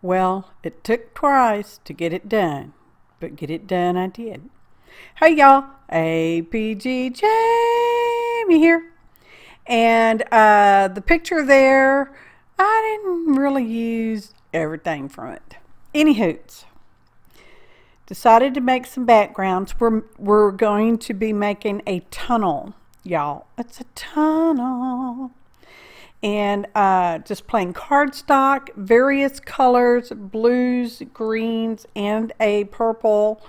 Well, it took twice to get it done, but get it done I did. Hey y'all, APG Jamie here. And the picture there, I didn't really use everything from it. Any hoots. Decided to make some backgrounds. We're going to be making a tunnel, y'all. It's a tunnel. And just plain cardstock, various colors, blues, greens, and a purple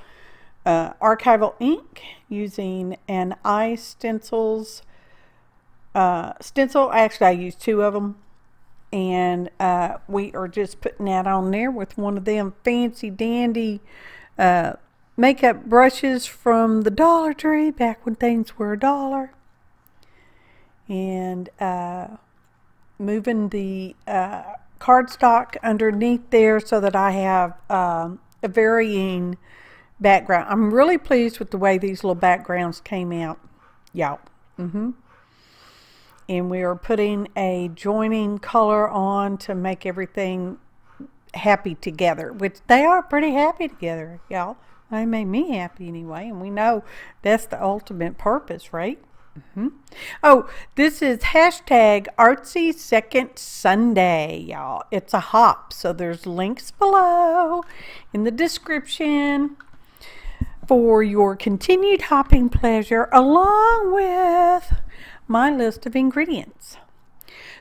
archival ink using an istencls stencil. Actually, I used two of them. And we are just putting that on there with one of them fancy dandy makeup brushes from the Dollar Tree back when things were $1. And moving the cardstock underneath there so that I have a varying background. I'm really pleased with the way these little backgrounds came out, y'all. And we are putting a joining color on to make everything happy together, which they are pretty happy together, y'all. They made me happy anyway, and we know that's the ultimate purpose, right? Oh, this is hashtag Artsy Second Sunday, y'all. It's a hop, so there's links below in the description for your continued hopping pleasure, along with my list of ingredients.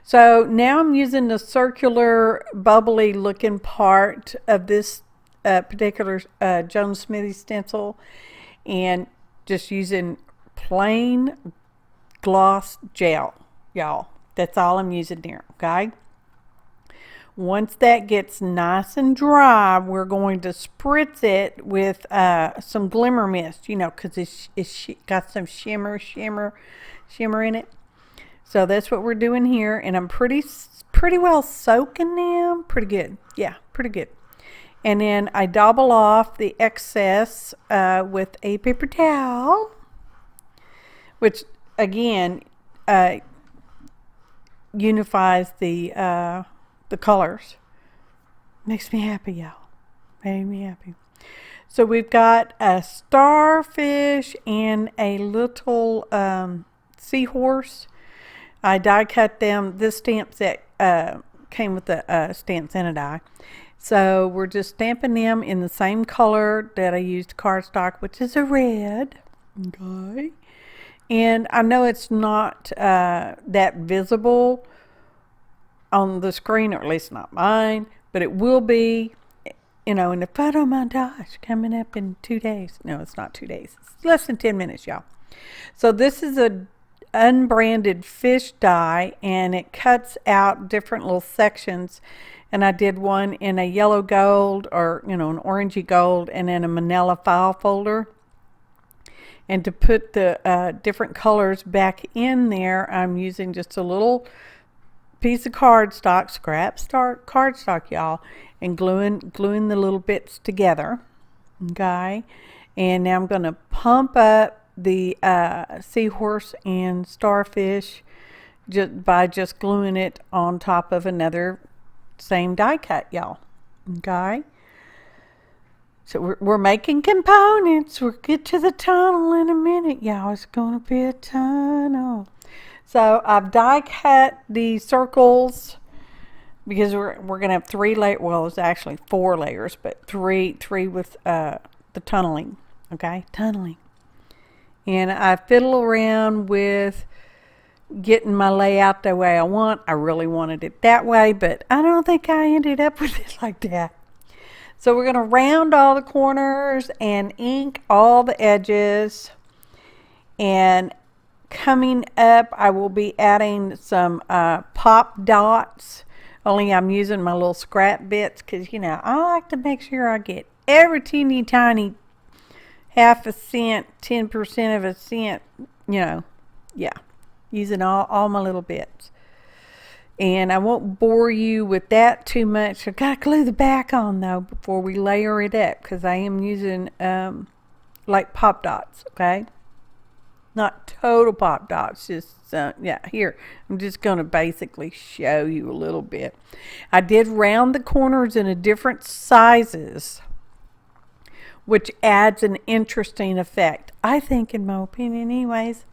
So now I'm using the circular bubbly looking part of this particular Jones Smithy stencil, and just using plain gloss gel, y'all. That's all I'm using there, okay? Once that gets nice and dry, we're going to spritz it with some glimmer mist, you know, because it's got some shimmer in it. So that's what we're doing here, and I'm pretty well soaking them. Pretty good. Yeah, pretty good. And then I double off the excess with a paper towel, which again unifies the colors. Makes me happy, y'all. Made me happy. So we've got a starfish and a little seahorse. I die cut them. This stamp set came with the stamps and a die. So we're just stamping them in the same color that I used cardstock, which is a red. Okay. And I know it's not that visible on the screen, or at least not mine, but it will be, you know, in the photo montage coming up in 2 days. No, it's not 2 days. It's less than 10 minutes, y'all. So this is a unbranded fish die, and it cuts out different little sections. And I did one in a yellow gold, or, you know, an orangey gold, and then a manila file folder. And to put the different colors back in there, I'm using just a little piece of cardstock, cardstock, y'all, and gluing the little bits together. Okay, and now I'm going to pump up the seahorse and starfish by just gluing it on top of another same die cut, y'all. Okay. So we're making components. We'll get to the tunnel in a minute, y'all. It's going to be a tunnel. So I've die cut the circles because we're going to have 3 layers. Well, it's actually 4 layers, but three with the tunneling. Okay, tunneling. And I fiddle around with getting my layout the way I want. I really wanted it that way, but I don't think I ended up with it like that. So we're going to round all the corners and ink all the edges. And coming up, I will be adding some pop dots. Only I'm using my little scrap bits because, you know, I like to make sure I get every teeny tiny half a cent, 10% of a cent, you know, yeah, using all my little bits. And I won't bore you with that too much. I've got to glue the back on, though, before we layer it up, because I am using like pop dots, okay? Not total pop dots, just yeah, here I'm just going to basically show you a little bit. I did round the corners in a different sizes, which adds an interesting effect, I think, in my opinion anyways.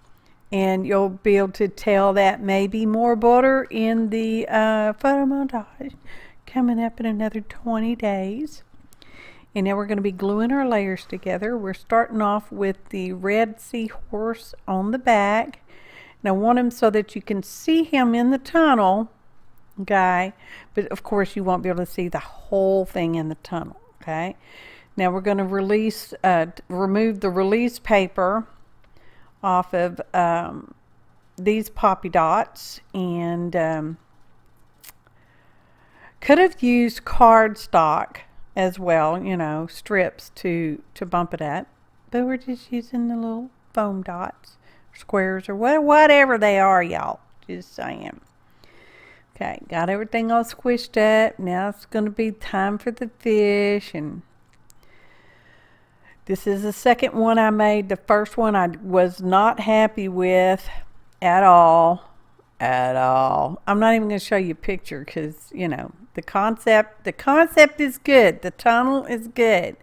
And you'll be able to tell that maybe more butter in the photo montage coming up in another 20 days. And now we're going to be gluing our layers together. We're starting off with the red seahorse on the back. And I want him so that you can see him in the tunnel, okay? But of course you won't be able to see the whole thing in the tunnel, okay? Now we're going to remove the release paper off of these poppy dots, and could have used cardstock as well, you know, strips to bump it at, but we're just using the little foam dots, squares, or whatever they are, y'all. Just saying. Okay, got everything all squished up. Now it's going to be time for the fish, and this is the second one I made. The first one I was not happy with at all. I'm not even going to show you a picture because, you know, the concept is good. The tunnel is good.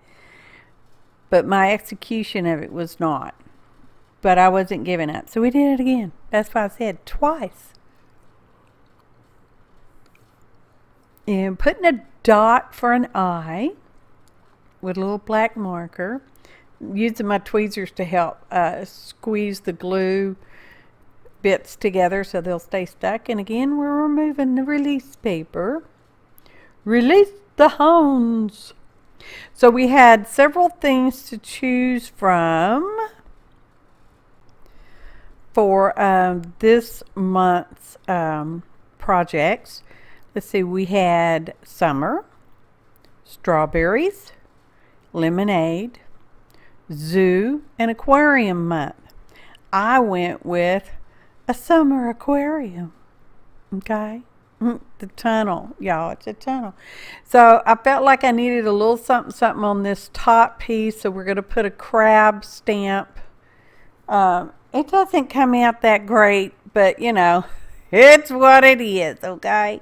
But my execution of it was not. But I wasn't giving up. So we did it again. That's why I said twice. And putting a dot for an eye with a little black marker. Using my tweezers to help squeeze the glue bits together so they'll stay stuck. And again, we're removing the release paper. Release the hounds. So we had several things to choose from for this month's projects. Let's see, we had summer, strawberries, lemonade, zoo, and aquarium month. I went with a summer aquarium. Okay, the tunnel, y'all, it's a tunnel. So I felt like I needed a little something on this top piece, so we're going to put a crab stamp. It doesn't come out that great, but you know, it's what it is. Okay,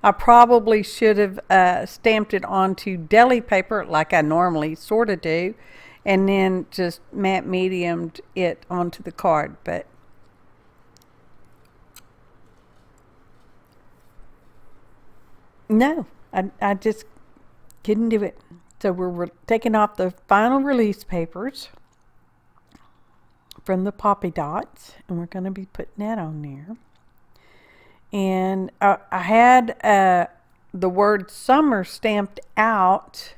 I probably should have stamped it onto deli paper like I normally sort of do, and then just matte mediumed it onto the card. But no, I just couldn't do it. So we're taking off the final release papers from the poppy dots, and we're going to be putting that on there. And I had the word summer stamped out.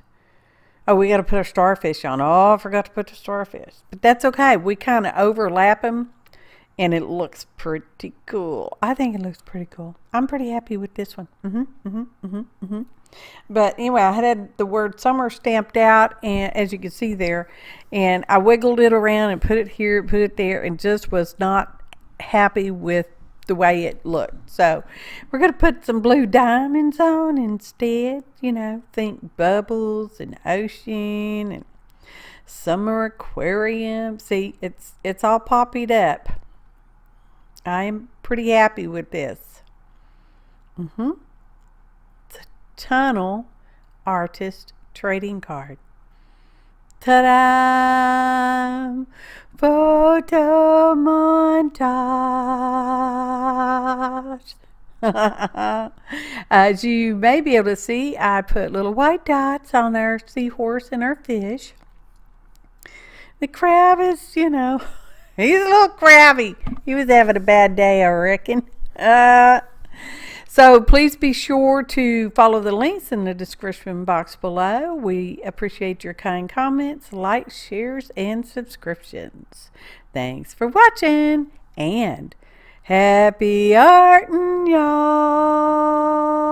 Oh, we got to put our starfish on. Oh, I forgot to put the starfish. But that's okay. We kind of overlap them, and it looks pretty cool. I think it looks pretty cool. I'm pretty happy with this one. But anyway, I had the word summer stamped out, and as you can see there, and I wiggled it around and put it here, put it there, and just was not happy with the way it looked. So we're going to put some blue diamonds on instead. You know, think bubbles and ocean and summer aquarium. See, it's all poppied up. I am pretty happy with this. It's a tunnel artist trading card. Ta-da! Photo montage. As you may be able to see, I put little white dots on our seahorse and our fish. The crab is, you know, he's a little crabby. He was having a bad day, I reckon. So please be sure to follow the links in the description box below. We appreciate your kind comments, likes, shares, and subscriptions. Thanks for watching, and happy arting, y'all.